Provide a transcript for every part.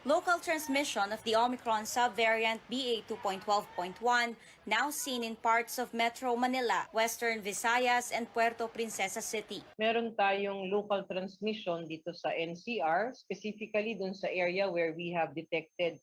Local transmission of the Omicron subvariant BA2.12.1 now seen in parts of Metro Manila, Western Visayas, and Puerto Princesa City. Meron tayong local transmission dito sa NCR, specifically dun sa area where we have detected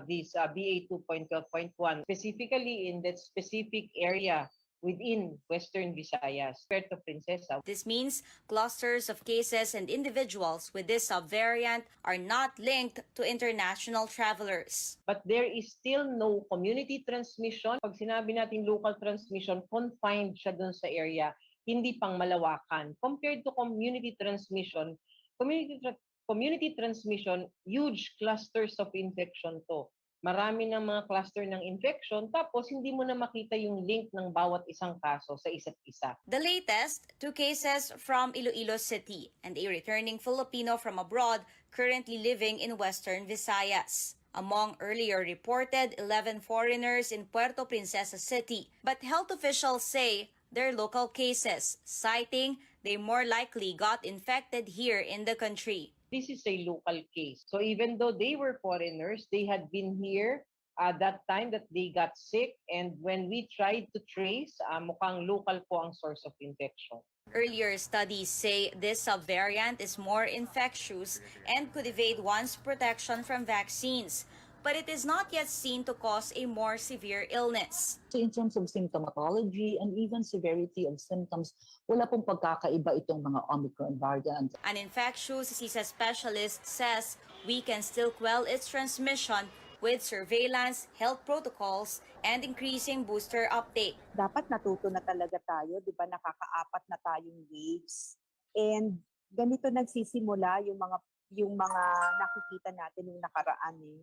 this BA2.12.1, specifically in that specific area within Western Visayas, Puerto Princesa. This means clusters of cases and individuals with this subvariant are not linked to international travelers. But there is still no community transmission. Pag sinabi natin local transmission, confined siya dun sa area, hindi pang malawakan. Compared to community transmission, community transmission, huge clusters of infection to. Marami ng mga cluster ng infection, tapos hindi mo na makita yung link ng bawat isang kaso sa isa't isa. The latest, 2 cases from Iloilo City and a returning Filipino from abroad currently living in Western Visayas. Among earlier reported 11 foreigners in Puerto Princesa City, but health officials say they're local cases, citing they more likely got infected here in the country. This is a local case. So even though they were foreigners, they had been here that time that they got sick, and when we tried to trace, mukhang local po ang source of infection. Earlier studies say this subvariant is more infectious and could evade one's protection from vaccines, but it is not yet seen to cause a more severe illness. So in terms of symptomatology and even severity of symptoms, wala pong pagkakaiba itong mga Omicron variant. An infectious disease specialist says we can still quell its transmission with surveillance, health protocols, and increasing booster uptake. Dapat natuto na talaga tayo, di ba? Nakakaapat na tayong waves. And ganito nagsisimula yung mga nakikita natin yung nakaraan eh.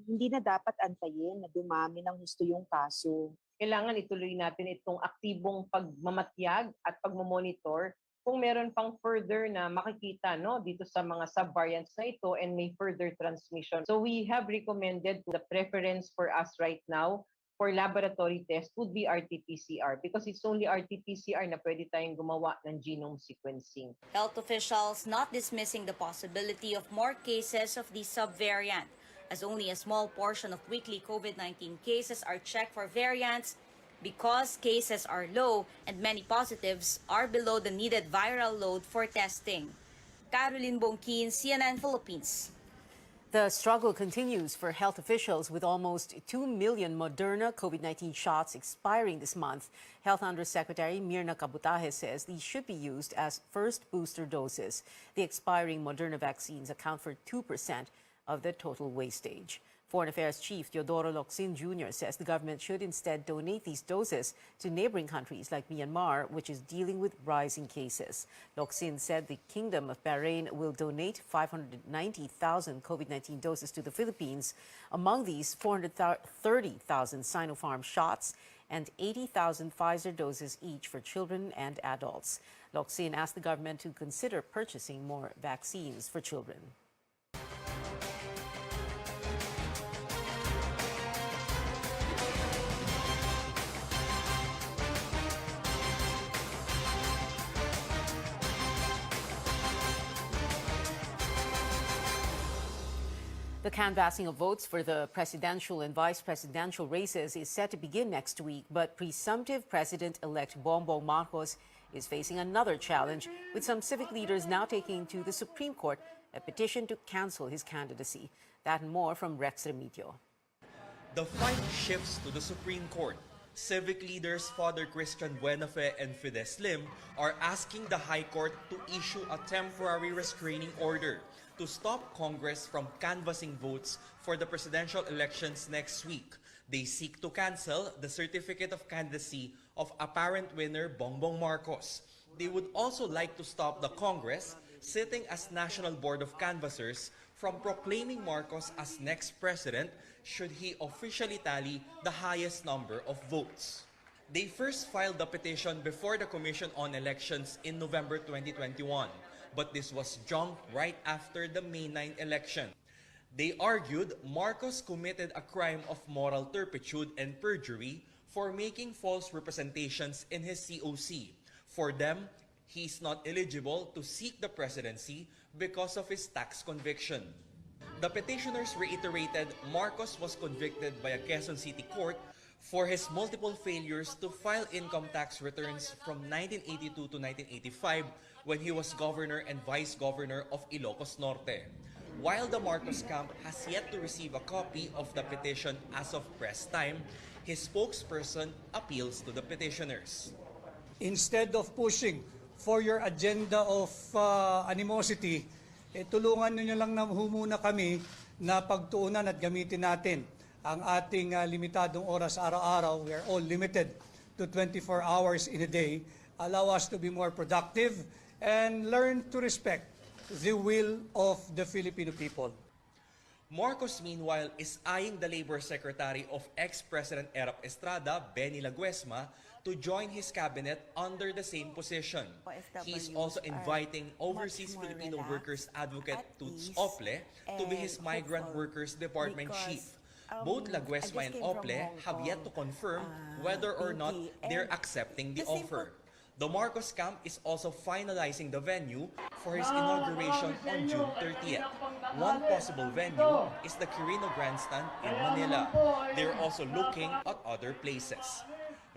Hindi na dapat antayin na dumami ng husto yung kaso. Kailangan ituloy natin itong aktibong pagmamatyag at pagmamonitor kung meron pang further na makikita dito sa mga subvariants na ito and may further transmission. So we have recommended the preference for us right now for laboratory test would be RT-PCR because it's only RT-PCR na pwede tayong gumawa ng genome sequencing. Health officials not dismissing the possibility of more cases of the subvariant, as only a small portion of weekly COVID-19 cases are checked for variants because cases are low and many positives are below the needed viral load for testing. Caroline Bongkin, CNN Philippines. The struggle continues for health officials with almost 2 million Moderna COVID-19 shots expiring this month. Health Undersecretary Mirna Cabutahe says these should be used as first booster doses. The expiring Moderna vaccines account for 2% of the total wastage. Foreign Affairs Chief Teodoro Locsin Jr. says the government should instead donate these doses to neighboring countries like Myanmar, which is dealing with rising cases. Locsin said the Kingdom of Bahrain will donate 590,000 COVID-19 doses to the Philippines. Among these, 430,000 Sinopharm shots and 80,000 Pfizer doses each for children and adults. Locsin asked the government to consider purchasing more vaccines for children. The canvassing of votes for the presidential and vice presidential races is set to begin next week, but presumptive President-elect Bongbong Marcos is facing another challenge, with some civic leaders now taking to the Supreme Court a petition to cancel his candidacy. That and more from Rex Remigio. The fight shifts to the Supreme Court. Civic leaders Father Christian Buenafe and Fides Lim are asking the High Court to issue a temporary restraining order to stop Congress from canvassing votes for the presidential elections next week. They seek to cancel the certificate of candidacy of apparent winner Bongbong Marcos. They would also like to stop the Congress, sitting as National Board of Canvassers, from proclaiming Marcos as next president should he officially tally the highest number of votes. They first filed the petition before the Commission on Elections in November 2021, but this was junked right after the May 9 election. They argued Marcos committed a crime of moral turpitude and perjury for making false representations in his COC. For them, he is not eligible to seek the presidency because of his tax conviction. The petitioners reiterated Marcos was convicted by a Quezon City court for his multiple failures to file income tax returns from 1982 to 1985 when he was governor and vice governor of Ilocos Norte. While the Marcos camp has yet to receive a copy of the petition as of press time, his spokesperson appeals to the petitioners. Instead of pushing for your agenda of animosity, tulungan niyo lang na muna kami na pagtuunan at gamitin natin ang ating limitadong oras araw-araw. We are all limited to 24 hours in a day. Allow us to be more productive and learn to respect the will of the Filipino people. Marcos, meanwhile, is eyeing the Labor Secretary of ex-President Erap Estrada, Benny Laguesma, to join his cabinet under the same position. He is also inviting overseas Filipino workers advocate Toots Ople to be his migrant workers department chief. Both Laguesma and Ople have yet to confirm whether or not they're accepting the offer. The Marcos camp is also finalizing the venue for his inauguration on June 30th. One possible venue is the Quirino Grandstand in Manila. They're also looking at other places.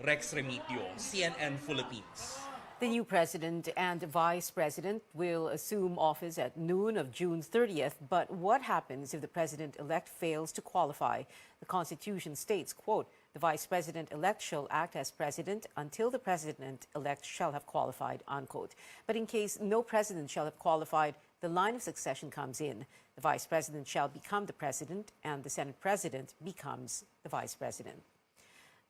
Rex Remitio, CNN Philippines. The new president and vice president will assume office at noon of June 30th. But what happens if the president-elect fails to qualify? The Constitution states, quote, the vice president-elect shall act as president until the president-elect shall have qualified, unquote. But in case no president shall have qualified, the line of succession comes in. The vice president shall become the president and the Senate president becomes the vice president.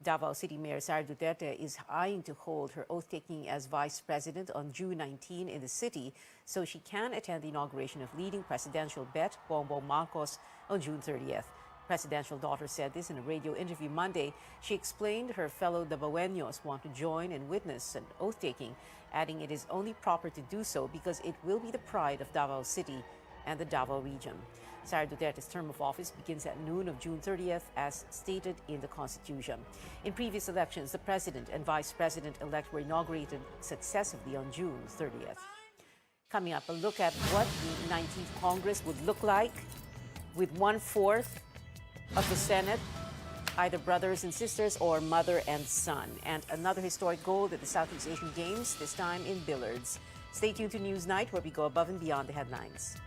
Davao City Mayor Sara Duterte is eyeing to hold her oath-taking as vice president on June 19 in the city so she can attend the inauguration of leading presidential bet Bongbong Marcos on June 30th. Presidential daughter said this in a radio interview Monday. She explained her fellow Davaoenos want to join and witness an oath-taking, adding it is only proper to do so because it will be the pride of Davao City and the Davao region. Sara Duterte's term of office begins at noon of June 30th, as stated in the Constitution. In previous elections, the president and vice president-elect were inaugurated successively on June 30th. Coming up, a look at what the 19th Congress would look like with 1/4 of the Senate, either brothers and sisters or mother and son. And another historic gold at the Southeast Asian Games, this time in billiards. Stay tuned to Newsnight, where we go above and beyond the headlines.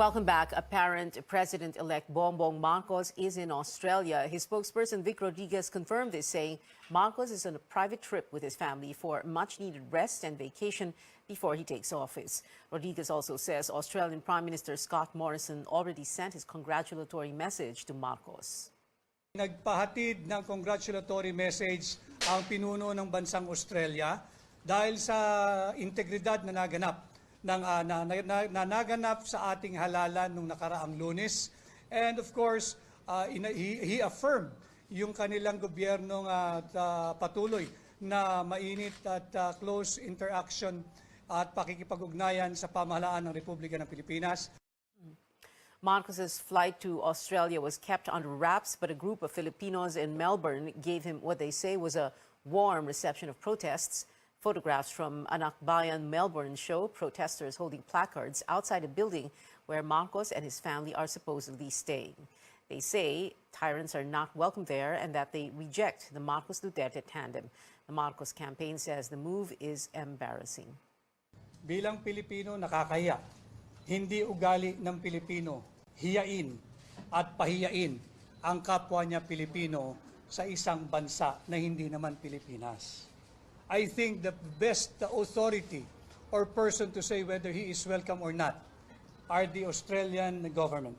Welcome back. Apparent President-elect Bongbong Marcos is in Australia. His spokesperson Vic Rodriguez confirmed this, saying Marcos is on a private trip with his family for much-needed rest and vacation before he takes office. Rodriguez also says Australian Prime Minister Scott Morrison already sent his congratulatory message to Marcos. Nagpahatid ng congratulatory message ang pinuno ng bansang Australia dahil sa integridad na naganap sa ating halalan nung nakaraang Lunes. And of course, he affirmed yung kanilang gobyernong patuloy na mainit at close interaction at pakikipag-ugnayan sa pamahalaan ng Republika ng Pilipinas. Marcos's flight to Australia was kept under wraps, but a group of Filipinos in Melbourne gave him what they say was a warm reception of protests. Photographs from Anak Bayan Melbourne show protesters holding placards outside a building where Marcos and his family are supposedly staying. They say tyrants are not welcome there and that they reject the Marcos-Duterte tandem. The Marcos campaign says the move is embarrassing. Bilang Pilipino, nakakahiya. Hindi ugali ng Pilipino hiyain at pahiyain ang kapwa niya Pilipino sa isang bansa na hindi naman Pilipinas. I think the best authority or person to say whether he is welcome or not are the Australian government.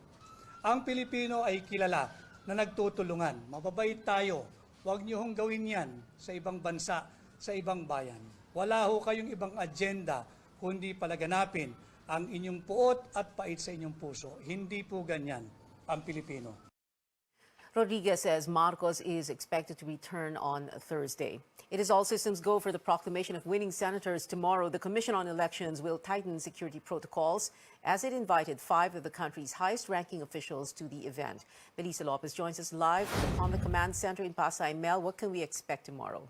Ang Pilipino ay kilala na nagtutulungan. Mababait tayo. Huwag niyo hong gawin yan sa ibang bansa, sa ibang bayan. Wala ho kayong ibang agenda kundi palaganapin ang inyong puot at pait sa inyong puso. Hindi po ganyan ang Pilipino. Rodriguez says Marcos is expected to return on Thursday. It is all systems go for the proclamation of winning senators tomorrow. The Commission on Elections will tighten security protocols as it invited 5 of the country's highest-ranking officials to the event. Melissa Lopez joins us live on the command center in Pasay. Mel, what can we expect tomorrow?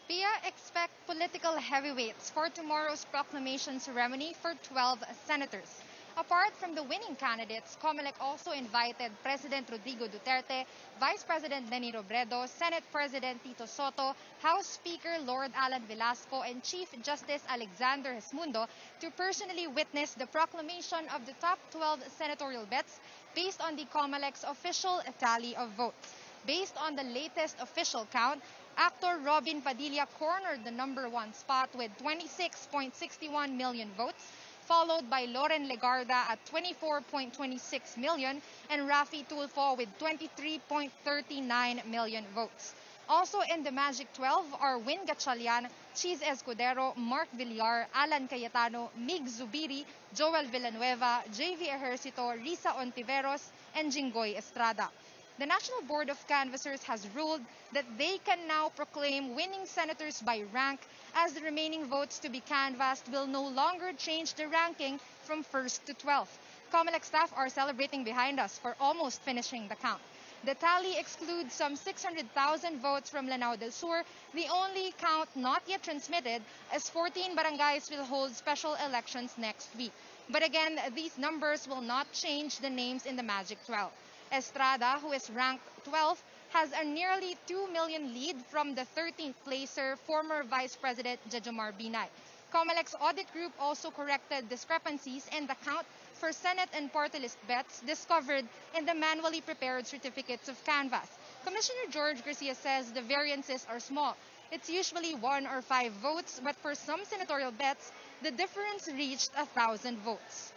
Pia, expect political heavyweights for tomorrow's proclamation ceremony for 12 senators. Apart from the winning candidates, COMELEC also invited President Rodrigo Duterte, Vice President Leni Robredo, Senate President Tito Soto, House Speaker Lord Alan Velasco, and Chief Justice Alexander Gesmundo to personally witness the proclamation of the top 12 senatorial bets based on the COMELEC's official tally of votes. Based on the latest official count, actor Robin Padilla cornered the #1 spot with 26.61 million votes, followed by Loren Legarda at 24.26 million and Raffy Tulfo with 23.39 million votes. Also in the Magic 12 are Win Gatchalian, Cheese Escudero, Mark Villar, Alan Cayetano, Mig Zubiri, Joel Villanueva, JV Ejercito, Risa Honteveros, and Jinggoy Estrada. The National Board of Canvassers has ruled that they can now proclaim winning senators by rank, as the remaining votes to be canvassed will no longer change the ranking from 1st to 12th. COMELEC staff are celebrating behind us for almost finishing the count. The tally excludes some 600,000 votes from Lanao del Sur, the only count not yet transmitted, as 14 barangays will hold special elections next week. But again, these numbers will not change the names in the Magic 12. Estrada, who is ranked 12th, has a nearly 2 million lead from the 13th placer, former Vice President Jejomar Binay. COMELEC's audit group also corrected discrepancies in the count for Senate and party list bets discovered in the manually prepared certificates of canvass. Commissioner George Garcia says the variances are small. It's usually 1 or 5 votes, but for some senatorial bets, the difference reached 1,000 votes.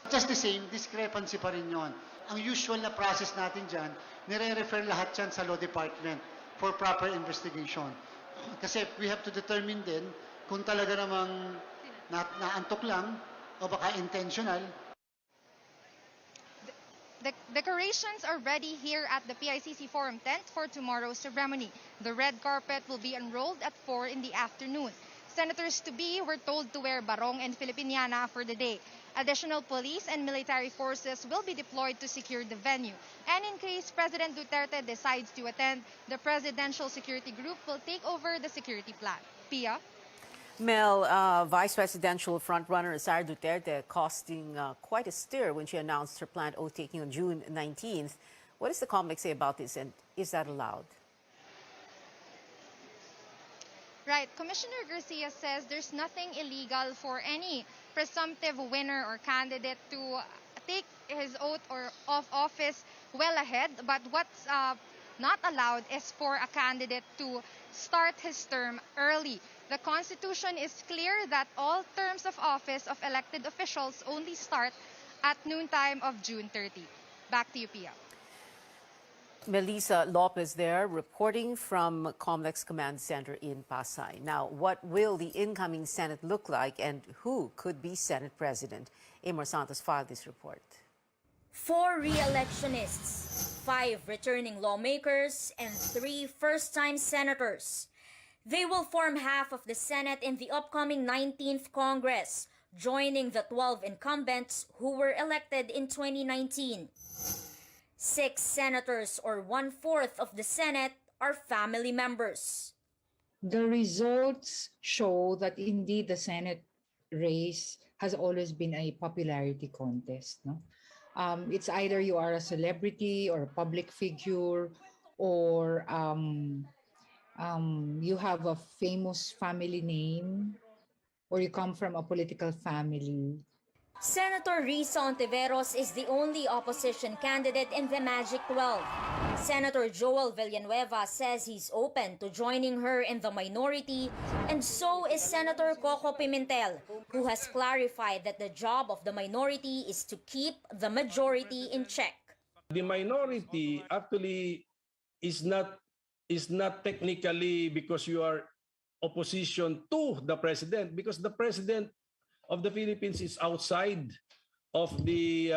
Just the same, discrepancy pa rin yun. Ang usual na process natin dyan, nire-refer lahat yan sa Law Department for proper investigation. Kasi we have to determine din kung talaga namang naantok lang o baka intentional. The decorations are ready here at the PICC Forum tent for tomorrow's ceremony. The red carpet will be unrolled at 4 in the afternoon. Senators-to-be were told to wear barong and Filipiniana for the day. Additional police and military forces will be deployed to secure the venue. And in case President Duterte decides to attend, the Presidential Security Group will take over the security plan. Pia? Mel, Vice Presidential frontrunner Sara Duterte causing quite a stir when she announced her planned oath-taking on June 19th. What does the COMELEC say about this, and is that allowed? Right. Commissioner Garcia says there's nothing illegal for any presumptive winner or candidate to take his oath of office well ahead. But what's not allowed is for a candidate to start his term early. The Constitution is clear that all terms of office of elected officials only start at noontime of June 30. Back to you, Pia. Melissa Lopez there reporting from Comlex Command Center in Pasay. Now, what will the incoming Senate look like and who could be Senate President? Amor Santos filed this report. 4 re-electionists, 5 returning lawmakers, and 3 first-time senators. They will form half of the Senate in the upcoming 19th Congress, joining the 12 incumbents who were elected in 2019. 6 senators, or 1/4 of the Senate, are family members. The results show that indeed the Senate race has always been a popularity contest. No? It's either you are a celebrity or a public figure, or you have a famous family name, or you come from a political family. Senator Risa Honteveros is the only opposition candidate in the Magic 12. Senator Joel Villanueva says he's open to joining her in the minority, and so is Senator Coco Pimentel, who has clarified that the job of the minority is to keep the majority in check. The minority actually is not technically because you are opposition to the president, because the president of the Philippines is outside of the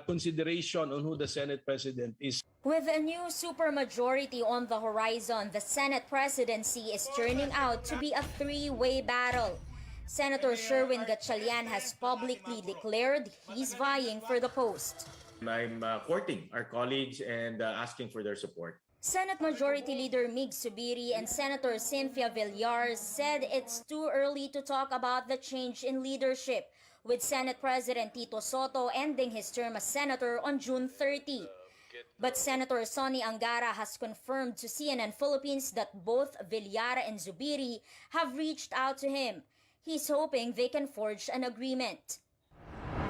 consideration on who the Senate President is. With a new supermajority on the horizon, the Senate presidency is turning out to be a 3-way battle. Senator Sherwin Gatchalian has publicly declared he's vying for the post. I'm courting our colleagues and asking for their support. Senate Majority Leader Mig Subiri and Senator Cynthia Villar said it's too early to talk about the change in leadership, with Senate President Tito Soto ending his term as senator on June 30. But Senator Sonny Angara has confirmed to CNN Philippines that both Villar and Zubiri have reached out to him. He's hoping they can forge an agreement.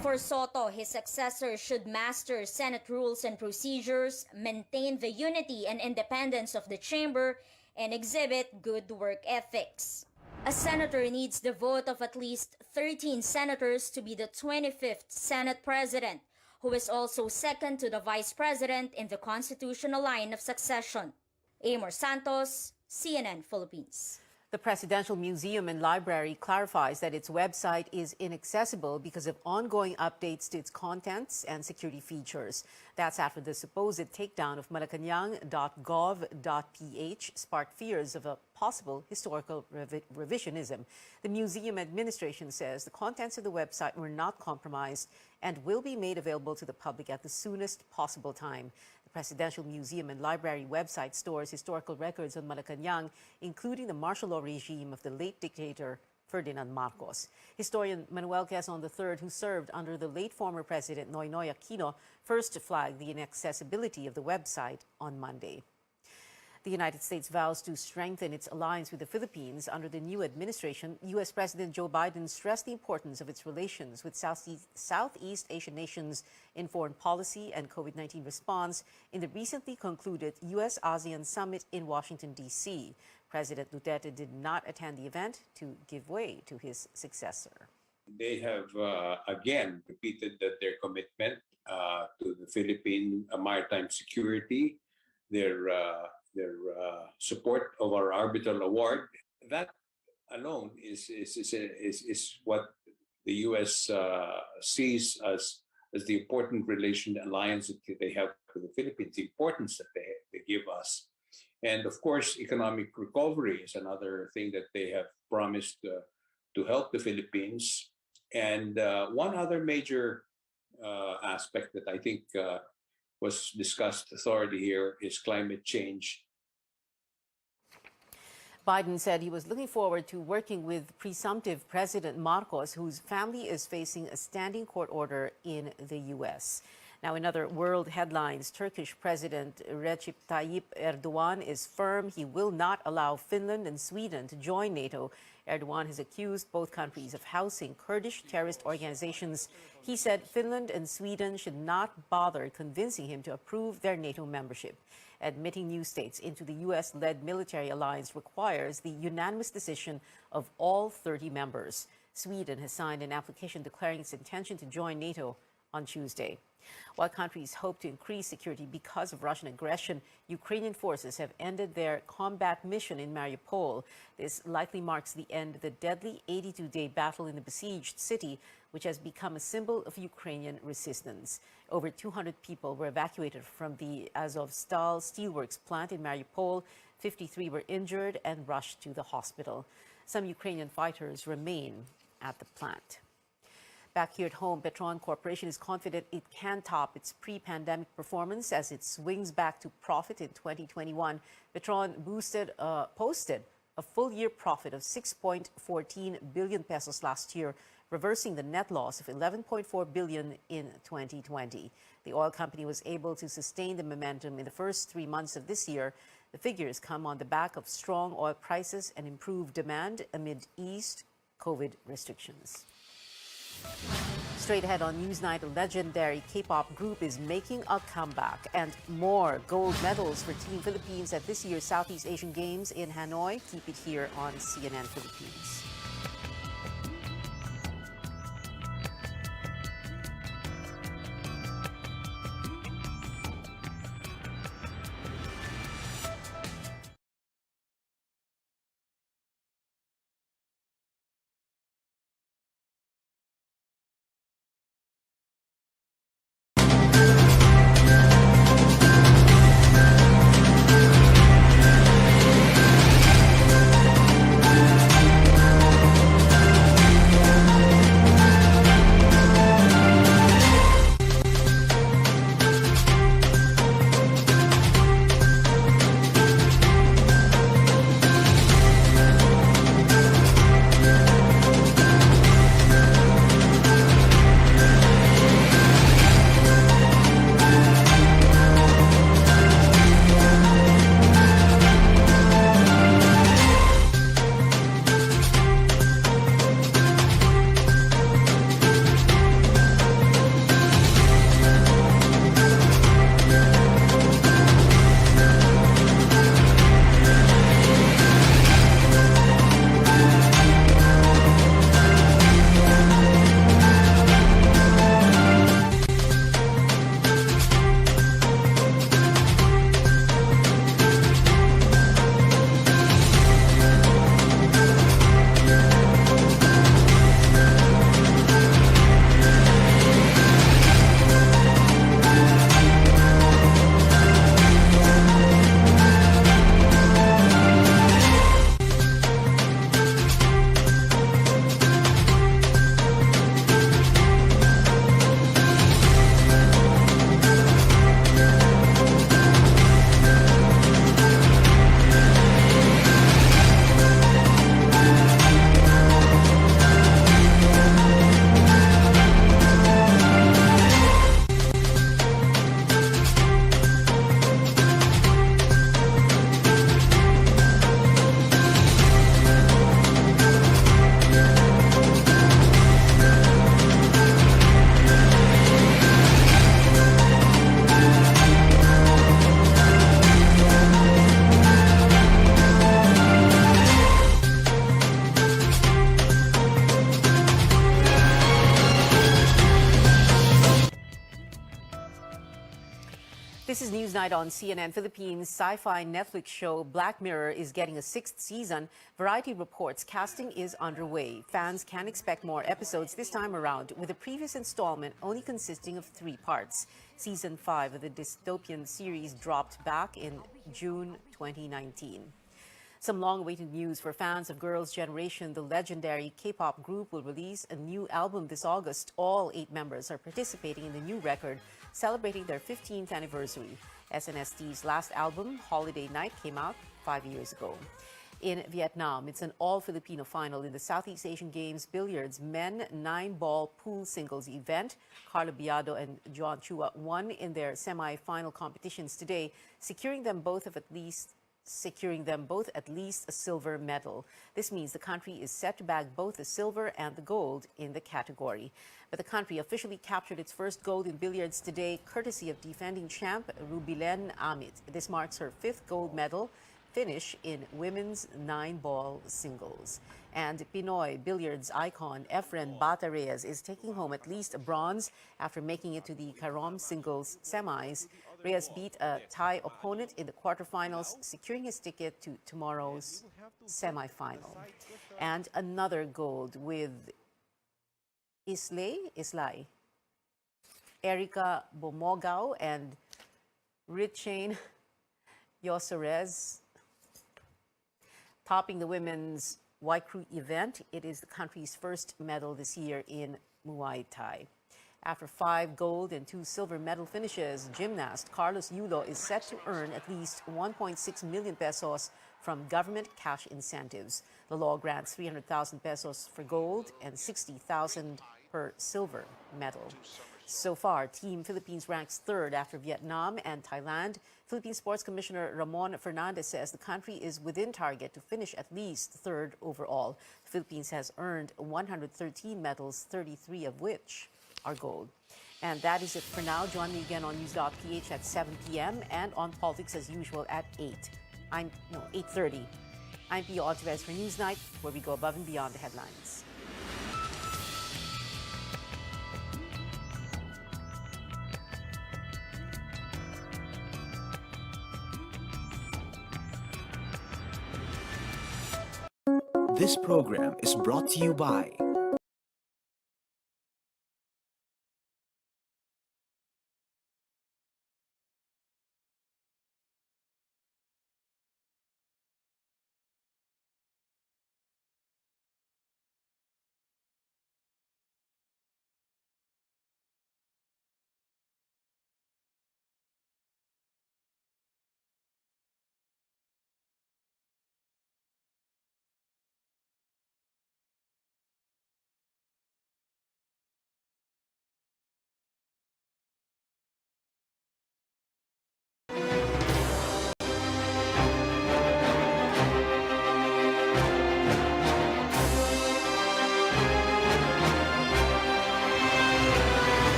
For Soto, his successor should master Senate rules and procedures, maintain the unity and independence of the chamber, and exhibit good work ethics. A senator needs the vote of at least 13 senators to be the 25th Senate President, who is also second to the Vice President in the constitutional line of succession. Amor Santos, CNN Philippines. The Presidential Museum and Library clarifies that its website is inaccessible because of ongoing updates to its contents and security features. That's after the supposed takedown of Malacanang.gov.ph sparked fears of a possible historical revisionism. The museum administration says the contents of the website were not compromised and will be made available to the public at the soonest possible time. The Presidential Museum and Library website stores historical records on Malacanang, including the martial law regime of the late dictator Ferdinand Marcos. Historian Manuel Quezon III, who served under the late former President Noynoy Aquino, first flagged the inaccessibility of the website on Monday. The United States vows to strengthen its alliance with the Philippines under the new administration. U.S. President Joe Biden stressed the importance of its relations with Southeast Asian nations in foreign policy and COVID-19 response in the recently concluded U.S.-ASEAN summit in Washington, D.C. President Duterte did not attend the event to give way to his successor. They have again repeated that their commitment to the Philippine maritime security, their support of our arbitral award. That alone is what the U.S. sees as the important relation alliance that they have with the Philippines, the importance that they give us. And of course, economic recovery is another thing that they have promised to help the Philippines. And one other major aspect that I think was discussed thoroughly here is climate change. Biden said he was looking forward to working with presumptive President Marcos, whose family is facing a standing court order in the U.S. Now, in other world headlines, Turkish President Recep Tayyip Erdogan is firm he will not allow Finland and Sweden to join NATO. Erdogan has accused both countries of housing Kurdish terrorist organizations. He said Finland and Sweden should not bother convincing him to approve their NATO membership. Admitting new states into the U.S.-led military alliance requires the unanimous decision of all 30 members. Sweden has signed an application declaring its intention to join NATO on Tuesday. While countries hope to increase security because of Russian aggression, Ukrainian forces have ended their combat mission in Mariupol. This likely marks the end of the deadly 82-day battle in the besieged city, which has become a symbol of Ukrainian resistance. Over 200 people were evacuated from the Azovstal steelworks plant in Mariupol. 53 were injured and rushed to the hospital. Some Ukrainian fighters remain at the plant. Back here at home, Petron Corporation is confident it can top its pre-pandemic performance as it swings back to profit in 2021. Petron posted a full-year profit of 6.14 billion pesos last year, reversing the net loss of 11.4 billion in 2020. The oil company was able to sustain the momentum in the first 3 months of this year. The figures come on the back of strong oil prices and improved demand amid eased COVID restrictions. Straight ahead on Newsnight, a legendary K-pop group is making a comeback, and more gold medals for Team Philippines at this year's Southeast Asian Games in Hanoi. Keep it here on CNN Philippines. This is Newsnight on CNN Philippines. Sci-fi Netflix show Black Mirror is getting a 6th season. Variety reports casting is underway. Fans can expect more episodes this time around, with the previous installment only consisting of 3 parts. Season 5 of the dystopian series dropped back in June 2019. Some long-awaited news for fans of Girls' Generation. The legendary K-pop group will release a new album this August. All 8 members are participating in the new record, celebrating their 15th anniversary. SNSD last album, Holiday Night, came out 5 years ago. In Vietnam, it's an all-Filipino final in the Southeast Asian Games Billiards Men 9-ball pool singles event. Carlo Biado and John Chua won in their semi-final competitions today, securing them both at least a silver medal. This means the country is set to bag both the silver and the gold in the category. But the country officially captured its first gold in billiards today, courtesy of defending champ Rubilen Amit. This marks her 5th gold medal finish in women's 9-ball singles. And Pinoy billiards icon Efren Bata Reyes is taking home at least a bronze after making it to the Carom singles semis. Reyes beat a Thai opponent in the quarterfinals, securing his ticket to tomorrow's semifinal. And another gold with Islay, Erica Bomogao and Richane Yoserez topping the women's Waikru event. It is the country's first medal this year in Muay Thai. After 5 gold and 2 silver medal finishes, gymnast Carlos Yulo is set to earn at least 1.6 million pesos from government cash incentives. The law grants 300,000 pesos for gold and 60,000 per silver medal. So far, Team Philippines ranks 3rd after Vietnam and Thailand. Philippine Sports Commissioner Ramon Fernandez says the country is within target to finish at least 3rd overall. The Philippines has earned 113 medals, 33 of which are gold. And that is it for now. Join me again on News.ph at 7 p.m. and on Politics as usual at 8:30. I'm Pio Honteveros for Newsnight, where we go above and beyond the headlines. This program is brought to you by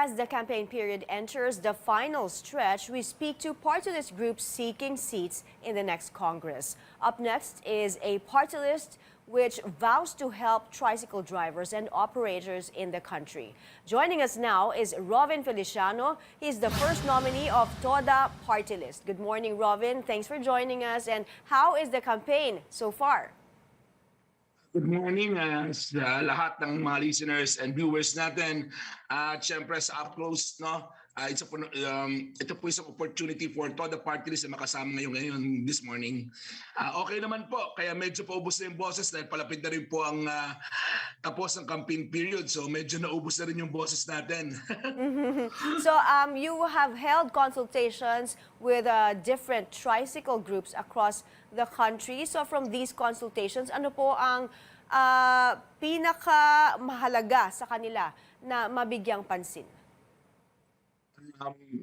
As the campaign period enters the final stretch, we speak to party list groups seeking seats in the next Congress. Up next is a party list which vows to help tricycle drivers and operators in the country. Joining us now is Rovin Feliciano. He's the first nominee of TODA party list. Good morning, Rovin. Thanks for joining us. And how is the campaign so far? Good morning sa lahat ng mga listeners and viewers natin. Siyempre sa Up Close, no? Ito po isang opportunity for TODA party list na makasama ngayon this morning. Okay naman po, kaya medyo paubos na yung boses dahil palapit na rin po ang tapos ng campaign period. So medyo naubos na rin yung boses natin. So you have held consultations with different tricycle groups across the country. So from these consultations, ano po ang pinaka-mahalaga sa kanila na mabigyang pansin?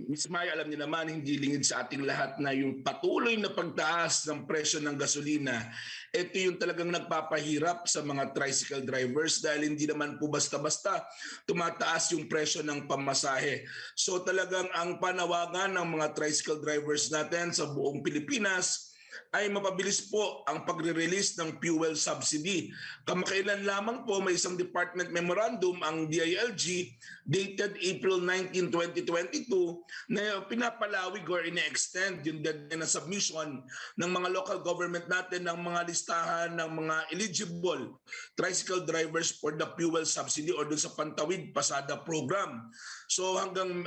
Ms. Maya, alam niyo naman, hindi lingid sa ating lahat na yung patuloy na pagtaas ng presyo ng gasolina, ito yung talagang nagpapahirap sa mga tricycle drivers dahil hindi naman po basta-basta tumataas yung presyo ng pamasahe. So talagang ang panawagan ng mga tricycle drivers natin sa buong Pilipinas ay mapabilis po ang pagre-release ng fuel subsidy. Kamakailan lamang po may isang department memorandum ang DILG dated April 19, 2022 na pinapalawig or ine-extend yung deadline na submission ng mga local government natin ng mga listahan ng mga eligible tricycle drivers for the fuel subsidy or dun sa Pantawid Pasada program. So hanggang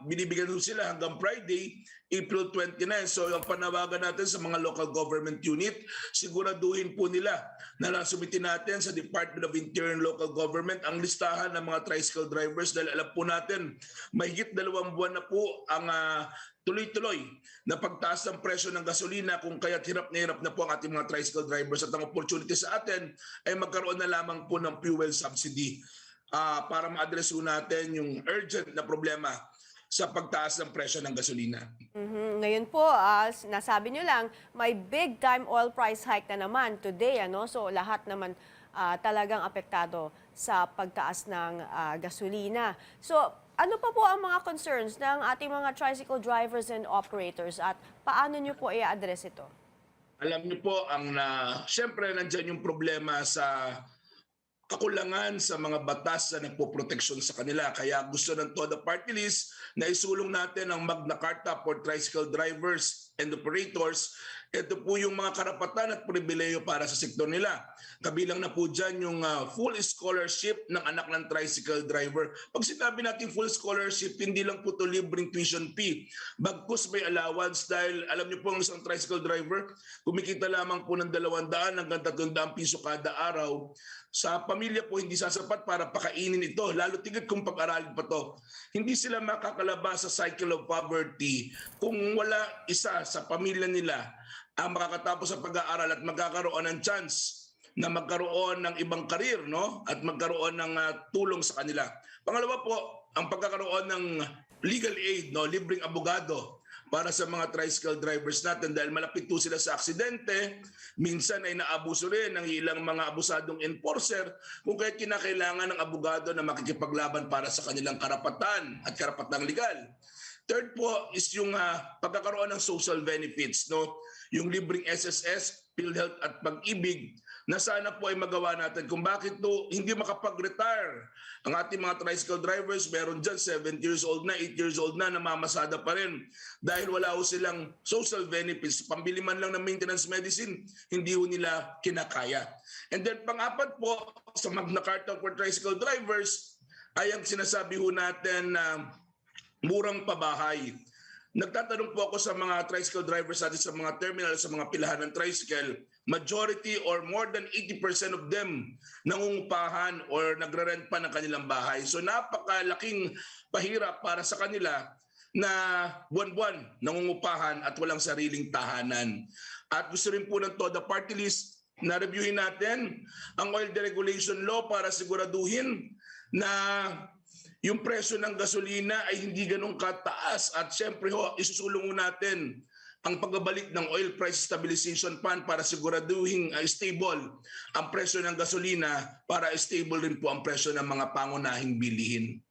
binibigyan sila hanggang Friday, April 29. So ang panawagan natin sa mga local government unit, siguraduhin po nila na nasumitin natin sa Department of Interior and Local Government ang listahan ng mga tricycle drivers dahil alam po natin mahigit 2 buwan na po ang tuloy-tuloy na pagtaas ng presyo ng gasolina kung kaya't hirap na po ang ating mga tricycle drivers at ang opportunity sa atin ay magkaroon na lamang po ng fuel subsidy para ma-address natin yung urgent na problema sa pagtaas ng presyo ng gasolina. Ngayon po, nasabi nyo lang, may big time oil price hike na naman today. So lahat naman talagang apektado sa pagtaas ng gasolina. So ano pa po ang mga concerns ng ating mga tricycle drivers and operators at paano nyo po i-address ito? Alam niyo po, siyempre nandyan yung problema sa kakulangan sa mga batas na nagpoproteksyon sa kanila. Kaya gusto ng TODA Party List na isulong natin ang Magna Carta for Tricycle Drivers and Operators. Ito po yung mga karapatan at pribileyo para sa sektor nila. Kabilang na po dyan yung full scholarship ng anak ng tricycle driver. Pag sinabi natin full scholarship, hindi lang po ito libreng tuition fee. Bagkus may allowance dahil alam niyo po ang isang tricycle driver, kumikita lamang po ng 200 hanggang 300 piso kada araw. Sa pamilya po hindi sasapat para pakainin ito, lalo tigit kung pag-aralin pa to. Hindi sila makakalabas sa cycle of poverty kung wala isa sa pamilya nila ang makakatapos sa pag-aaral at magkakaroon ng chance na magkaroon ng ibang karir, no? At magkaroon ng tulong sa kanila. Pangalawa po, ang pagkakaroon ng legal aid, no? Libreng abogado para sa mga tricycle drivers natin dahil malapit po sila sa aksidente. Minsan ay naabuso rin ng ilang mga abusadong enforcer kung kaya't kinakailangan ng abogado na makikipaglaban para sa kanilang karapatan at karapatang legal. Third po is yung pagkakaroon ng social benefits, no? Yung libreng SSS, PhilHealth at Pag-ibig na sana po ay magawa natin kung bakit hindi makapag-retire ang ating mga tricycle drivers. Meron dyan 7 years old na, 8 years old na, namamasada pa rin dahil wala ho silang social benefits. Pambili man lang ng maintenance medicine, hindi ho nila kinakaya. And then pang-apat po sa Magna Carta for Tricycle Drivers ay ang sinasabi ho natin na murang pabahay. Nagtatanong po ako sa mga tricycle drivers natin sa mga terminal, sa mga pilahan ng tricycle, majority or more than 80% of them nangungupahan or nagre-rent pa ng kanilang bahay. So napakalaking pahirap para sa kanila na buwan-buwan nangungupahan at walang sariling tahanan. At gusto rin po ng TODA Party List na reviewin natin ang oil deregulation law para siguraduhin na yung presyo ng gasolina ay hindi ganun kataas at syempre isusulong natin ang pagbabalik ng Oil Price Stabilization Fund para siguraduhin stable ang presyo ng gasolina para stable rin po ang presyo ng mga pangunahing bilihin.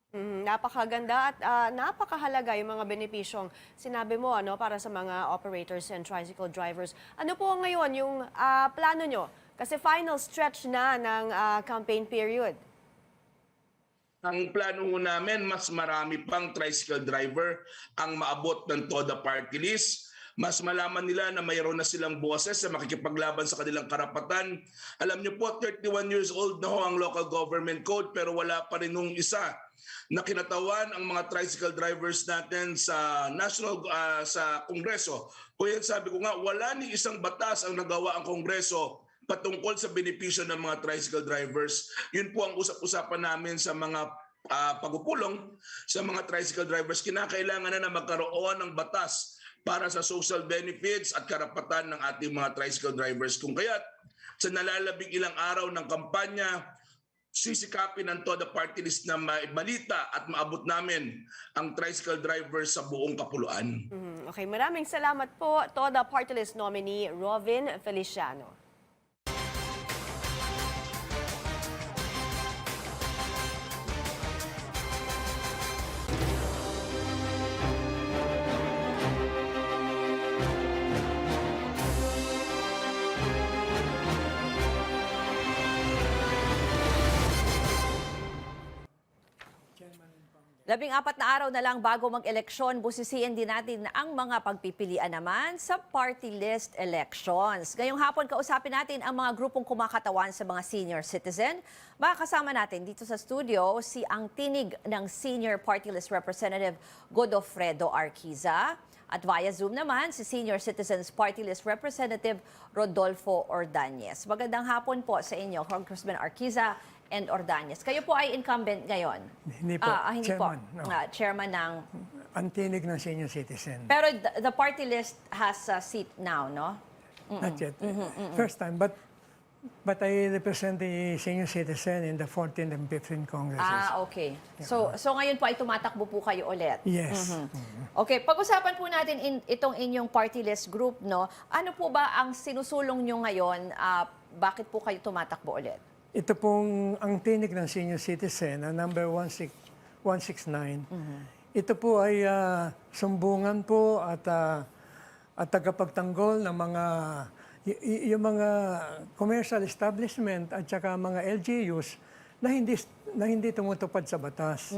Napakaganda at napakahalaga yung mga benepisyong sinabi mo para sa mga operators and tricycle drivers. Ano po ngayon yung plano nyo? Kasi final stretch na ng campaign period. Ang plano ho namin, mas marami pang tricycle driver ang maabot ng TODA Party List. Mas malaman nila na mayroon na silang boses na makikipaglaban sa kanilang karapatan. Alam niyo po, 31 years old na ho ang local government code pero wala pa rin nung isa na kinatawan ang mga tricycle drivers natin sa sa Kongreso. Kaya sabi ko nga, wala ni isang batas ang nagawa ang Kongreso patungkol sa benepisyo ng mga tricycle drivers. Yun po ang usap-usapan namin sa mga pagpupulong sa mga tricycle drivers. Kinakailangan na magkaroon ng batas para sa social benefits at karapatan ng ating mga tricycle drivers. Kung kaya't sa nalalabing ilang araw ng kampanya, sisikapin ng TODA Party List na balita at maabot namin ang tricycle drivers sa buong kapuluan. Okay, maraming salamat po, TODA Party List nominee Rovin Feliciano. 14 na araw na lang bago mag-eleksyon, busisiin din natin ang mga pagpipilian naman sa party list elections. Ngayong hapon, kausapin natin ang mga grupong kumakatawan sa mga senior citizen. Makakasama natin dito sa studio si ang tinig ng Senior Party List Representative Godofredo Arquiza. At via Zoom naman, si Senior Citizens Party List Representative Rodolfo Ordañez. Magandang hapon po sa inyo, Congressman Arquiza and Ordañez. Kayo po ay incumbent ngayon? Hindi po, hindi chairman. po. No. Chairman ng... Ang tinig ng senior citizen. Pero the party list has a seat now, no? Not yet. First time, but I represent the senior citizen in the 14th and 15th Congresses. Okay. So ngayon po ay tumatakbo po kayo ulit? Yes. Okay, pag-usapan po natin itong inyong party list group, no? Ano po ba ang sinusulong nyo ngayon? Bakit po kayo tumatakbo ulit? Ito pong ang tinig ng senior citizen, number 169. Ito po ay sumbungan po at tagapagtanggol ng mga yung mga commercial establishment at saka mga LGUs na hindi tumutupad sa batas.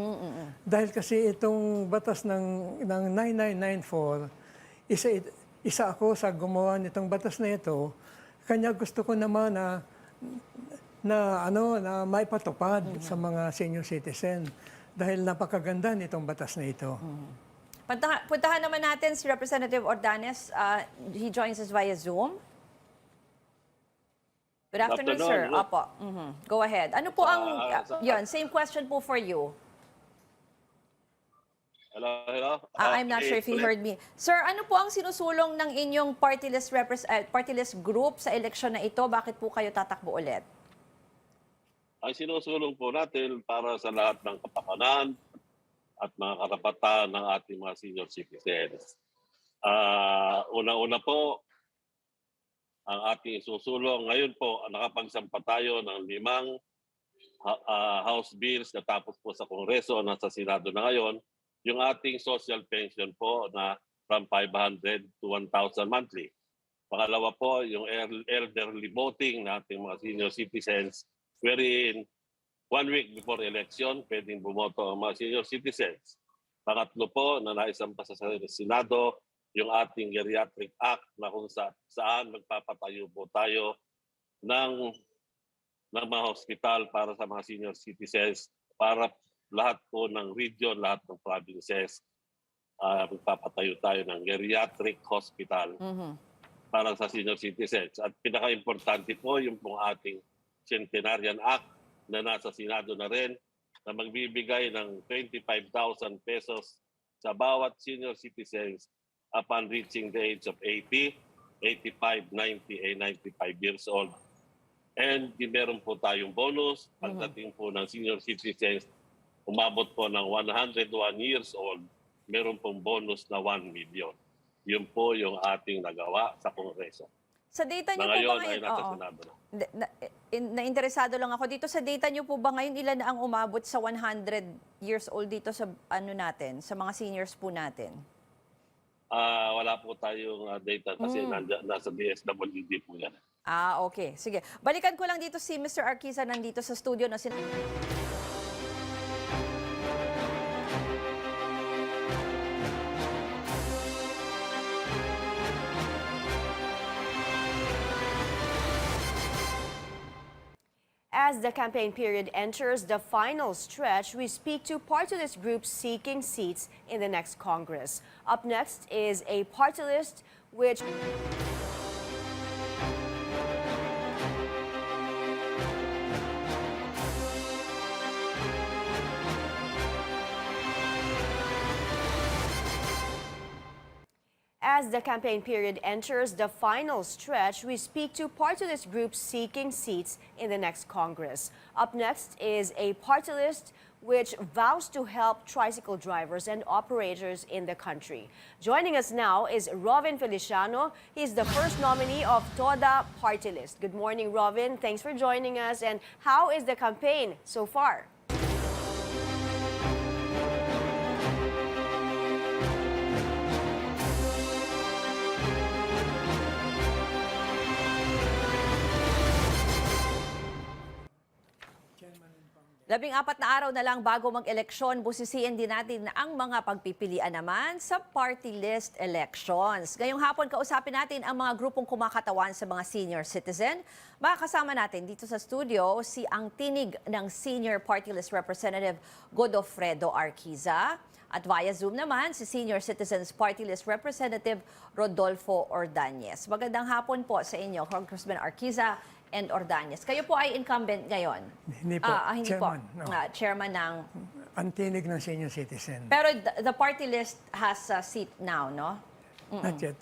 Dahil kasi itong batas ng 9994, isa ako sa gumawa nitong batas na ito, kanya gusto ko naman na maipatupad sa mga senior citizen dahil napakaganda nitong batas na ito. Puntahan naman natin si Representative Ordañez. He joins us via Zoom. Good afternoon, sir. Opo. Go ahead. Ano po ang... same question po for you. Hello? I'm not sure if you heard me. Sir, ano po ang sinusulong ng inyong party list group sa eleksyon na ito? Bakit po kayo tatakbo ulit? Ang sinusulong po natin para sa lahat ng kapakanan at mga karapatan ng ating mga senior citizens. Una-una po, ang ating isusulong. Ngayon po, nakapagsampa tayo ng 5 House bills na tapos po sa Kongreso, nasa Senado na ngayon. Yung ating social pension po na from 500 to 1,000 monthly. Pangalawa po, yung elderly voting na ating mga senior citizens, wherein 1 week before election, pwedeng bumoto ang mga senior citizens. Pangatlo po, na naisampa sa Senado, yung ating Geriatric Act na kung saan magpapatayo po tayo ng mga hospital para sa mga senior citizens, para lahat po ng region, lahat ng provinces, magpapatayo tayo ng geriatric hospital para sa senior citizens. At pinaka-importante po yung pong ating Centenarian Act na nasa Senado na rin, na magbibigay ng 25,000 pesos sa bawat senior citizens upon reaching the age of 80, 85, 90, and 95 years old. And meron po tayong bonus pagdating po ng senior citizens, umabot po ng 101 years old, meron pong bonus na 1 million. Yun po yung ating nagawa sa Kongreso. Sa data niyo po ba ngayon? Nasa Senado na. Nainteresado lang ako dito. Sa data niyo po ba ngayon, ilan na ang umabot sa 100 years old dito sa natin, sa mga seniors po natin? Wala po tayong data kasi nasa DSWD po yan. Okay. Sige. Balikan ko lang dito si Mr. Arquiza nandito sa studio. As the campaign period enters the final stretch, we speak to party list groups seeking seats in the next Congress. Up next is a party list which... As the campaign period enters the final stretch, we speak to party list groups seeking seats in the next Congress. Up next is a party list which vows to help tricycle drivers and operators in the country. Joining us now is Robin Feliciano. He's the first nominee of TODA Party List. Good morning, Robin. Thanks for joining us. And how is the campaign so far? 14 na araw na lang bago mag-eleksyon, busisiin din natin ang mga pagpipilian naman sa party list elections. Ngayong hapon, kausapin natin ang mga grupong kumakatawan sa mga senior citizen. Makakasama natin dito sa studio ang tinig ng Senior Party List Representative Godofredo Arquiza. At via Zoom naman, si Senior Citizens Party List Representative Rodolfo Ordañez. Magandang hapon po sa inyo, Congressman Arquiza and Ordañez. Kayo po ay incumbent ngayon? Hindi po, Hindi chairman. po. Chairman ng... Ang tinig ng senior citizen. Pero the party list has a seat now, no? Not yet.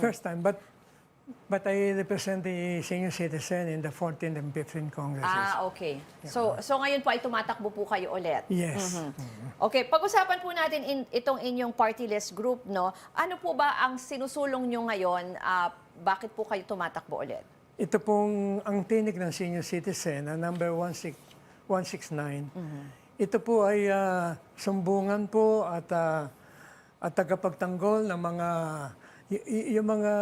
First time, but I represent the senior citizen in the 14th and 15th Congresses. Okay. So ngayon po ay tumatakbo po kayo ulit? Yes. Okay, pag-usapan po natin itong inyong party list group, no? Ano po ba ang sinusulong nyo ngayon? Bakit po kayo tumatakbo ulit? Ito pong ang tinig ng senior citizen, number 169. Ito po ay sumbungan po at tagapagtanggol ng yung mga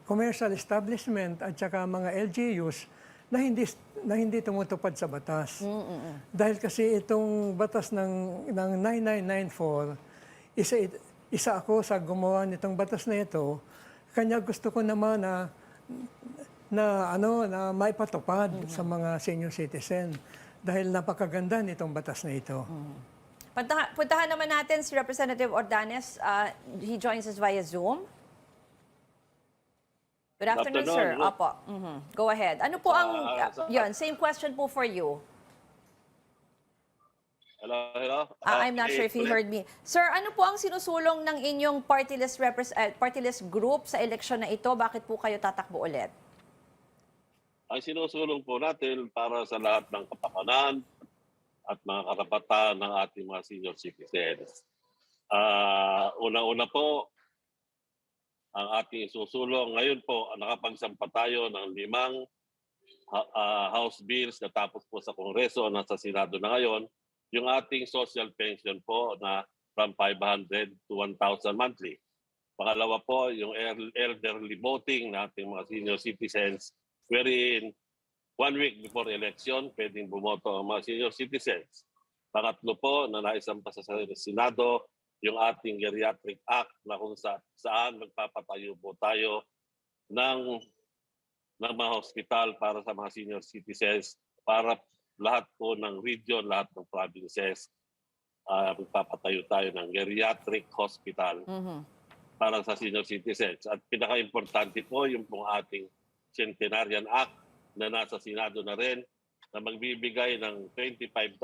commercial establishment at saka mga LGUs na hindi tumutupad sa batas. Dahil kasi itong batas ng 9994, isa ako sa gumawa nitong batas na ito, kanya gusto ko naman na maipatupad sa mga senior citizen dahil napakaganda nitong batas na ito. Puntahan naman natin si Representative Ordañez. He joins us via Zoom. Good afternoon, sir. Opo. Go ahead. Ano po ang... same question po for you. Hello? I'm not sure if you heard me. Sir, ano po ang sinusulong ng inyong party list group sa eleksyon na ito? Bakit po kayo tatakbo ulit? Ang sinusulong po natin para sa lahat ng kapakanan at mga karapatan ng ating mga senior citizens. Una-una po, ang ating isusulong. Ngayon po, nakapagsampa tayo ng 5 House bills na tapos po sa Kongreso, nasa Senado na ngayon. Yung ating social pension po na from 500 to 1,000 monthly. Pangalawa po, yung elderly voting na ating mga senior citizens, wherein 1 week before election, pwedeng bumoto ang mga senior citizens. Pangatlo po, na naisampa sa Senado, yung ating Geriatric Act na kung saan magpapatayo po tayo ng mga hospital para sa mga senior citizens, para lahat po ng region, lahat ng provinces, magpapatayo tayo ng geriatric hospital para sa senior citizens. At pinaka-importante po yung pong ating Centenarian Act na nasa Senado na rin, na magbibigay ng 25,000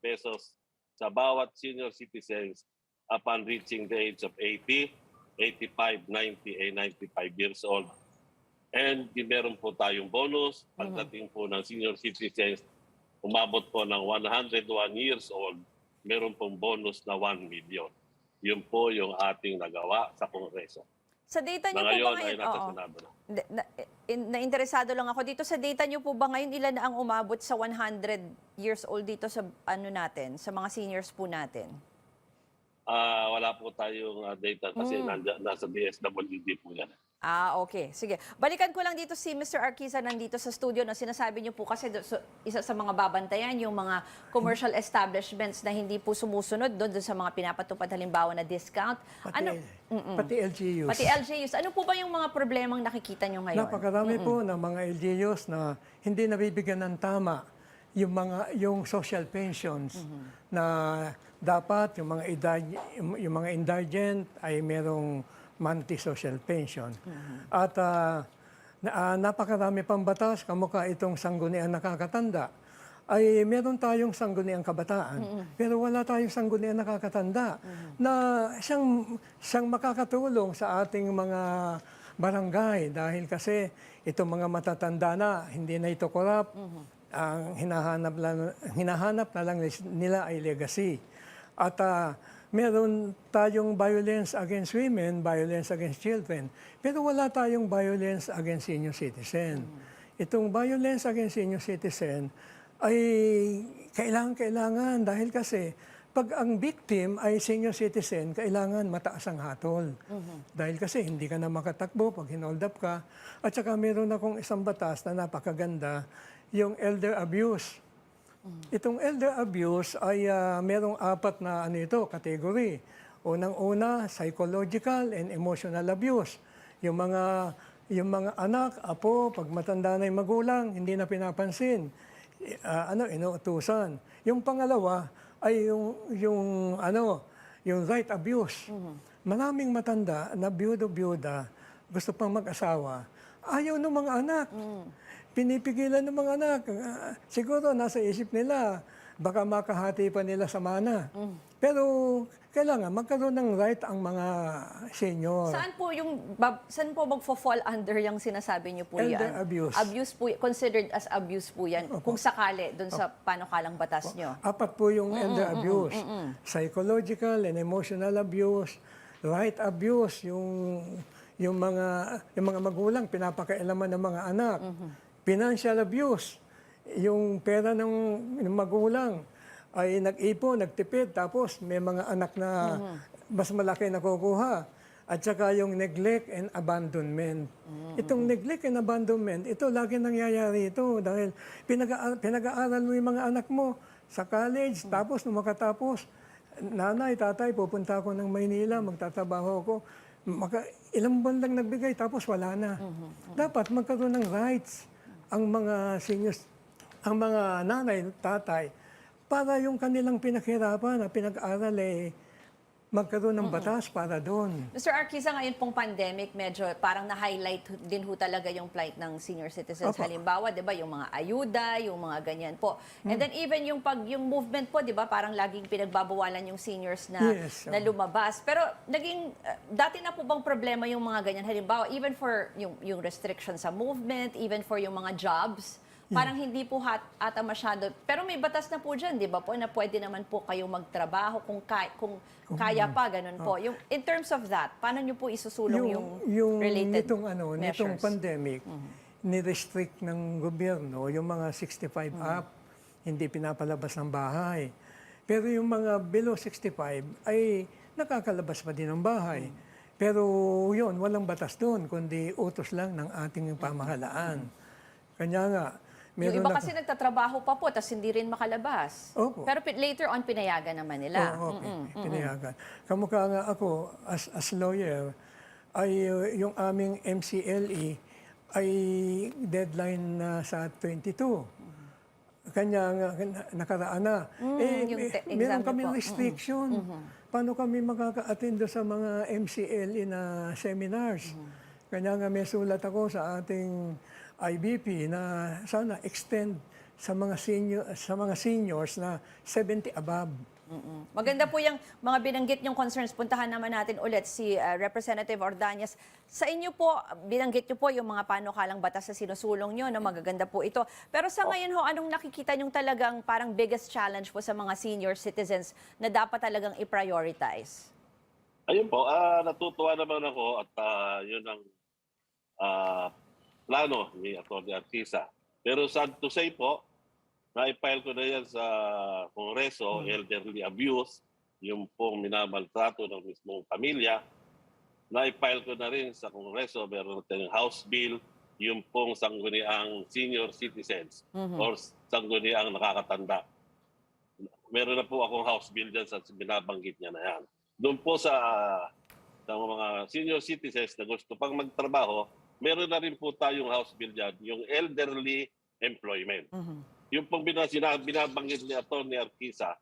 pesos sa bawat senior citizens upon reaching the age of 80, 85, 90, and 95 years old. And meron po tayong bonus pagdating po ng senior citizens, umabot po ng 101 years old, meron pong bonus na 1 million. Yun po yung ating nagawa sa Kongreso. Sa data niyo po Ngayon ba ay ngayon? nasa Senado na. Nainteresado lang ako dito. Sa data niyo po ba ngayon, ilan na ang umabot sa 100 years old dito sa natin, sa mga seniors po natin? Wala po tayong data kasi nasa DSWD po yan. Okay. Sige. Balikan ko lang dito si Mr. Arquiza nandito sa studio. No? Sinasabi niyo po kasi isa sa mga babantayan yung mga commercial establishments na hindi po sumusunod doon sa mga pinapatupad halimbawa na discount. Pati LGUs. Pati LGUs. Ano po ba yung mga problemang nakikita niyo ngayon? Napakarami po ng mga LGUs na hindi nabibigyan ng tama yung social pensions na dapat yung mga indigent ay merong monthly social pension. At napakarami pang batas, kamukha itong sangguniang nakakatanda, ay meron tayong sangguniang kabataan, pero wala tayong sangguniang nakakatanda na siyang makakatulong sa ating mga barangay dahil kasi itong mga matatanda na, hindi na ito korap, ang hinahanap na lang nila ay legacy. At meron tayong violence against women, violence against children, pero wala tayong violence against senior citizen. Itong violence against senior citizen ay kailangan dahil kasi pag ang victim ay senior citizen, kailangan mataas ang hatol. Dahil kasi hindi ka na makatakbo pag hinold up ka. At saka meron akong isang batas na napakaganda, yung elder abuse. Itong elder abuse ay merong 4 na category. Unang-una, psychological and emotional abuse. Yung mga anak, apo, pag matanda na yung magulang, hindi na pinapansin. Inuutusan. Yung pangalawa ay yung right abuse. Maraming matanda na biyuda, gusto pang mag-asawa, ayaw ng mga anak. Pinipigilan ng mga anak. Siguro nasa isip nila, baka makahati pa nila sa mana. Pero kailangan magkaroon ng right ang mga senior. Saan po magfo-fall under yung sinasabi niyo po yan? Elder abuse. Abuse po, considered as abuse po yan, kung sakali, doon sa panukalang batas niyo. 4 po yung elder abuse. Psychological and emotional abuse, right abuse, yung mga magulang pinapakailaman ng mga anak. Financial abuse, yung pera ng magulang ay nag-ipon, nagtipid, tapos may mga anak na mas malaki na kukuha. At saka yung neglect and abandonment. Itong neglect and abandonment, ito lagi nangyayari ito dahil pinag-aaral mo yung mga anak mo sa college, tapos nung makatapos, nanay, tatay, pupunta ako ng Maynila, magtatrabaho ako. Ilang buwan lang nagbigay, tapos wala na. Dapat magkaroon ng rights ang mga seniors, ang mga nanay, tatay, para yung kanilang pinaghirapan na pinag-aral magkaroon ng batas para doon. Mr. Arquiza, ngayon pong pandemic, medyo parang na-highlight din ho talaga yung plight ng senior citizens. Opo. Halimbawa, di ba, yung mga ayuda, yung mga ganyan po. And then even yung movement po, di ba, parang laging pinagbabawalan yung seniors na, Yes, na lumabas. Pero dati na po bang problema yung mga ganyan? Halimbawa, even for yung restriction sa movement, even for yung mga jobs, parang hindi po ata masyado. Pero may batas na po dyan, di ba po, na pwede naman po kayo magtrabaho kung kaya pa, ganun po. In terms of that, paano nyo po isusulong yung related nitong measures? pandemic, ni-restrict ng gobyerno yung mga 65 up, hindi pinapalabas ng bahay. Pero yung mga below 65 ay nakakalabas pa din ng bahay. Pero yun, walang batas doon, kundi utos lang ng ating pamahalaan. Kanya nga, yung iba kasi nagtatrabaho pa po, tapos hindi rin makalabas. Opo. Pero later on, pinayagan naman nila. Oo, pinayagan. Kamukha nga ako, as lawyer, ay yung aming MCLE ay deadline na sa 22. Kanya nga, nakaraan na. Meron kami restriction. Paano kami makaka-attend sa mga MCLE na seminars? Kanya nga may sulat ako sa ating IBP na sana extend sa mga seniors na 70 above. Maganda po yung mga binanggit niyong concerns. Puntahan naman natin ulit si Representative Ordonez. Sa inyo po, binanggit niyo po yung mga panukalang batas na sinusulong niyo, no? Magaganda po ito. Pero sa ngayon ho, anong nakikita niyong talagang parang biggest challenge po sa mga senior citizens na dapat talagang i-prioritize? Ayun po, natutuwa naman ako at yun ang plano ni Atty. Arquiza. Pero sad to say po, na-file ko na yan sa Kongreso, elderly abuse, yung pong minamaltrato ng mismong pamilya. Na-file ko na rin sa Kongreso, meron tayong House Bill, yung pong sangguniang senior citizens or sangguniang nakakatanda. Meron na po akong House Bill dyan sa binabanggit niya na yan. Doon po sa mga senior citizens na gusto pang magtrabaho, meron na rin po tayong House Bill dyan, yung elderly employment. Yung pong binabanggit ni Atty. Arquiza,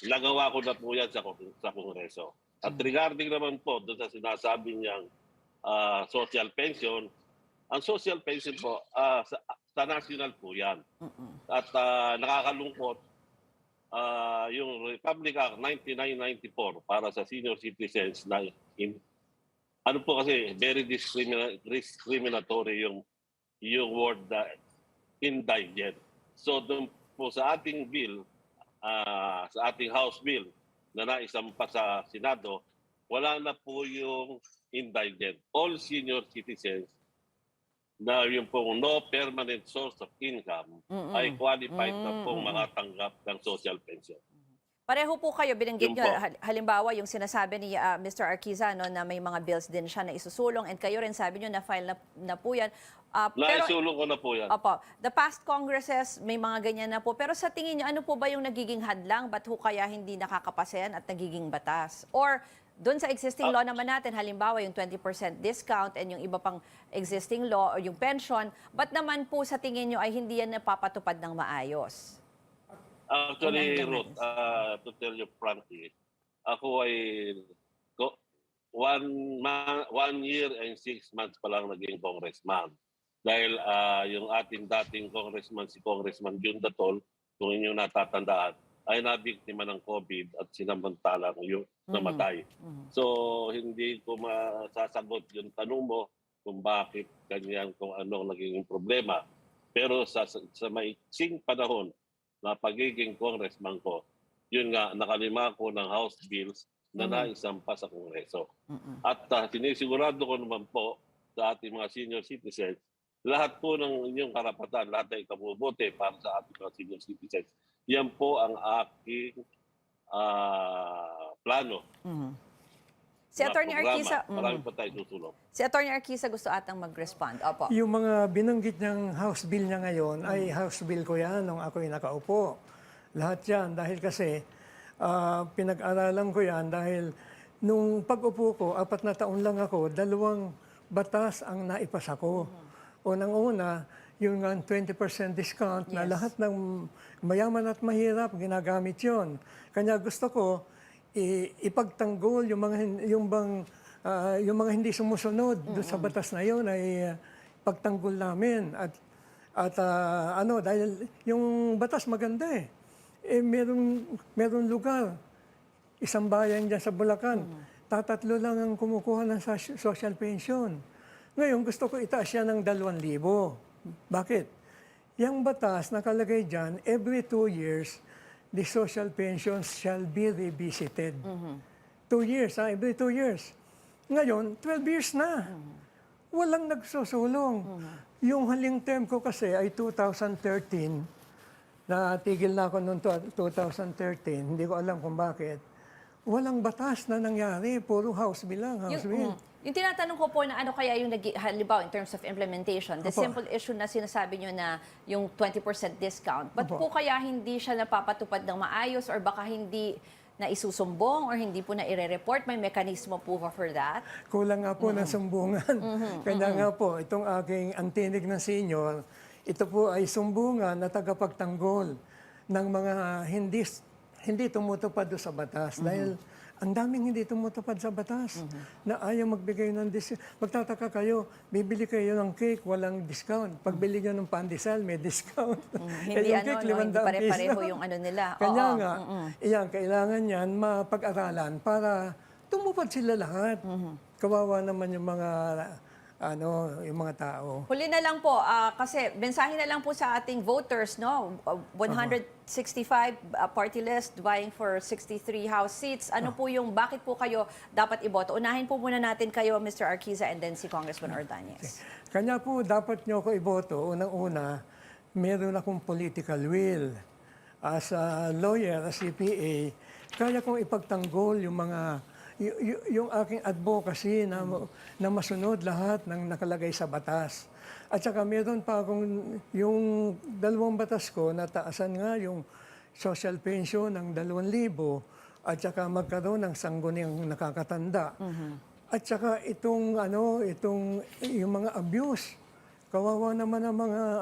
nagawa ko na po yan sa Kongreso. At regarding naman po doon sa sinasabi niyang social pension, ang social pension po, sa national po yan. At nakakalungkot, yung Republic Act 1994 para sa senior citizens na ano po kasi very discriminatory yung word indigent. So doon po sa ating bill, sa ating House Bill na naisampa sa Senado, wala na po yung indigent. All senior citizens na yung pong no permanent source of income ay qualified na pong makatanggap ng social pension. Pareho po kayo, binanggit Yun nyo, po. halimbawa yung sinasabi ni Mr. Arquiza no, na may mga bills din siya na isusulong and kayo rin sabi nyo na file na po yan. Pero, Naisulong ko na po yan. opo, the past congresses may mga ganyan na po. Pero sa tingin nyo, ano po ba yung nagiging hadlang? Ba't ho kaya hindi nakakapasayan at nagiging batas? Or doon sa existing law naman natin, halimbawa yung 20% discount and yung iba pang existing law o yung pension, ba't naman po sa tingin nyo ay hindi yan napapatupad ng maayos? Actually, Ruth, to tell you frankly, ako ay 1 year and 6 months pa lang naging congressman. Dahil yung ating dating congressman, si Congressman Jun Datol, kung inyong natatandaan, ay nabiktima ng COVID at sinamantalang yung namatay. So, hindi ko masasagot yung tanong mo kung bakit ganyan, kung anong naging problema. Pero sa maiksing panahon na pagiging congressman ko, yun nga, nakalima ko ng House bills na naisampa sa Kongreso. At sinisigurado ko naman po sa ating mga senior citizens, lahat po ng inyong karapatan, lahat na ikabubuti para sa ating mga senior citizens, yan po ang aking plano. Si Atty. Arquiza, Marami po tayo susulong. si Atty. Arquiza gusto atang mag-respond. Opo. Yung mga binanggit niyang House Bill niya ngayon, ay House Bill ko yan nung ako'y nakaupo. Lahat yan. Dahil kasi, pinag-aralan ko yan dahil nung pag-upo ko, 4 na taon lang ako, 2 batas ang naipasa ko. Unang-una, yung 20% discount na lahat ng mayaman at mahirap, ginagamit yon. Kanya gusto ko, ipagtanggol yung mga hindi sumusunod doon sa batas na yon ay pagtanggol namin at dahil yung batas maganda merong lugar, isang bayan diyan sa Bulacan, tatatlo lang ang kumukuha ng social pension. Ngayon gusto ko itaas siya ng 2,000. Bakit? Yung batas nakalagay diyan, every 2 years the social pensions shall be revisited. 2 years, every 2 years. Ngayon, 12 years na. Walang nagsusulong. Yung haling term ko kasi ay 2013. Natigil na ako noong 2013. Hindi ko alam kung bakit. Walang batas na nangyari. Puro House Bill lang, House Bill. Yung tinatanong ko po na ano kaya yung halimbawa in terms of implementation, the Opo. simple issue na sinasabi nyo na yung 20% discount, ba't po kaya hindi siya napapatupad ng maayos or baka hindi na isusumbong or hindi po na ire-report? May mekanismo po for that? Kulang nga po ng sumbungan. Kaya nga po, itong aking antinig ng senior, ito po ay sumbungan na tagapagtanggol ng mga hindi tumutupad doon sa batas. Dahil ang daming hindi tumutupad sa batas na ayaw magbigay ng discount. Magtataka kayo, bibili kayo ng cake, walang discount. Pagbili nyo ng pandesal, may discount. Hindi yung cake, hindi pare-pareho yung ano nila. Kanya nga, kailangan yan mapag-aralan para tumupad sila lahat. Kawawa naman yung mga yung mga tao. Huli na lang po, kasi mensahe na lang po sa ating voters, no? 165 party list vying for 63 House seats. Ano po yung, bakit po kayo dapat iboto? Unahin po muna natin kayo, Mr. Arquiza, and then si Congressman Ordonez. Kanya po, dapat nyo ko iboto. Unang-una, meron akong political will. As a lawyer, as CPA, kaya kong ipagtanggol yung aking advocacy na masunod lahat ng nakalagay sa batas. At saka meron pa akong yung 2 batas ko na taasan nga yung social pension ng 2,000 at saka magkaroon ng sangguniang nakakatanda. At saka yung mga abuse. Kawawa naman ang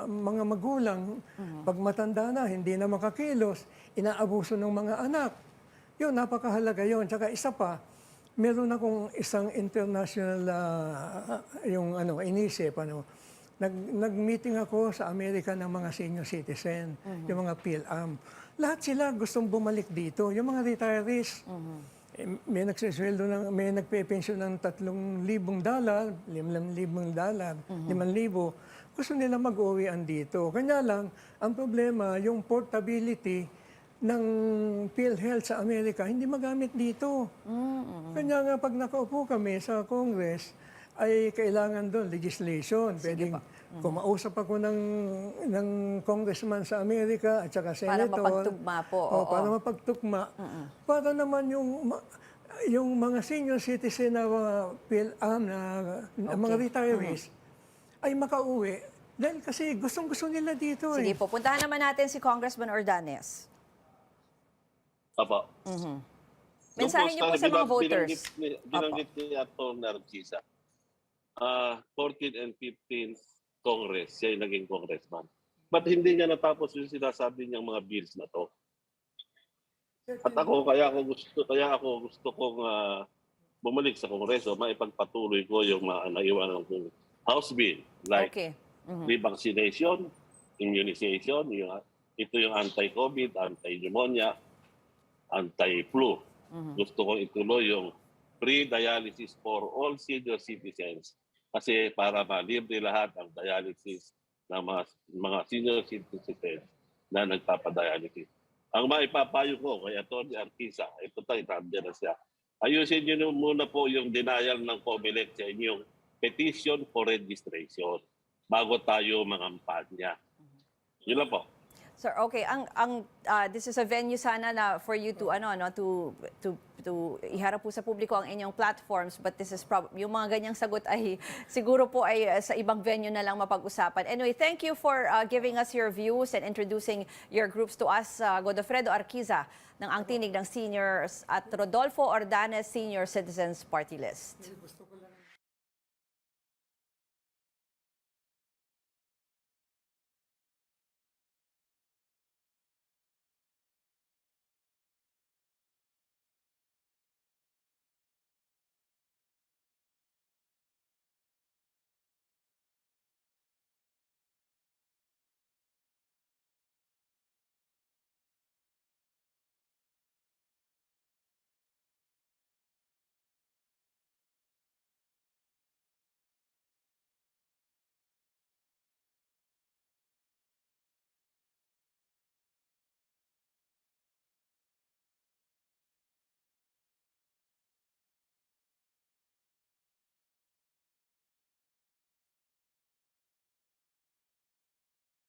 mga magulang. Pag matanda na, hindi na makakilos, inaabuso ng mga anak. Yun, napakahalaga yun. Tsaka isa pa, meron akong isang international inisip. Nag-meeting ako sa Amerika ng mga senior citizen, yung mga PhilAm. Lahat sila gustong bumalik dito. Yung mga retirees, may nagsisweldo may nagpe-pension ng $3,000, $5,000, $5,000. Gusto nila mag-uwian dito. Kanya lang, ang problema, yung portability ng PhilHealth sa Amerika, hindi magamit dito. Kanya nga pag nakaupo kami sa Congress, ay kailangan doon legislation. Kumausap ako ng congressman sa Amerika at saka Para senator. mapagtugma po. Oo. Para mapagtugma. Para naman yung mga senior citizen na mga retirees ay makauwi. Dahil kasi gustong-gusto nila dito. Sige po, puntahan naman natin si Congressman Ordanes. Apo. Mensahe niyo po sa mga voters. Binanggit ni Atty. Narcisa. 14 and 15 Congress, siya yung naging congressman. Ba't hindi niya natapos yung sinasabi niyang mga bills na to? At kaya ako gusto kong bumalik sa Kongreso, maipagpatuloy ko yung naiwanan kong House Bill. Like revaccination, immunization, ito yung anti-COVID, anti-pneumonia, anti-flu. Gusto kong ituloy yung free dialysis for all senior citizens kasi para malibre lahat ang dialysis ng mga senior citizens na nagpapadialysis. Ang maipapayo ko kay Atty. Arquisa, ito tayo, nandiyan na siya. Ayusin niyo muna po yung denial ng COMELEC sa inyong petition for registration bago tayo mangampanya. Yun lang po. Sir, okay, this is a venue sana na for you to to iharap po sa publiko ang inyong platforms, but this is yung mga ganyang sagot ay siguro po ay sa ibang venue na lang mapag-usapan. Anyway, thank you for giving us your views and introducing your groups to us. Godofredo Arquiza ng Ang Tinig ng Seniors at Rodolfo Ordanes, Senior Citizens Party List.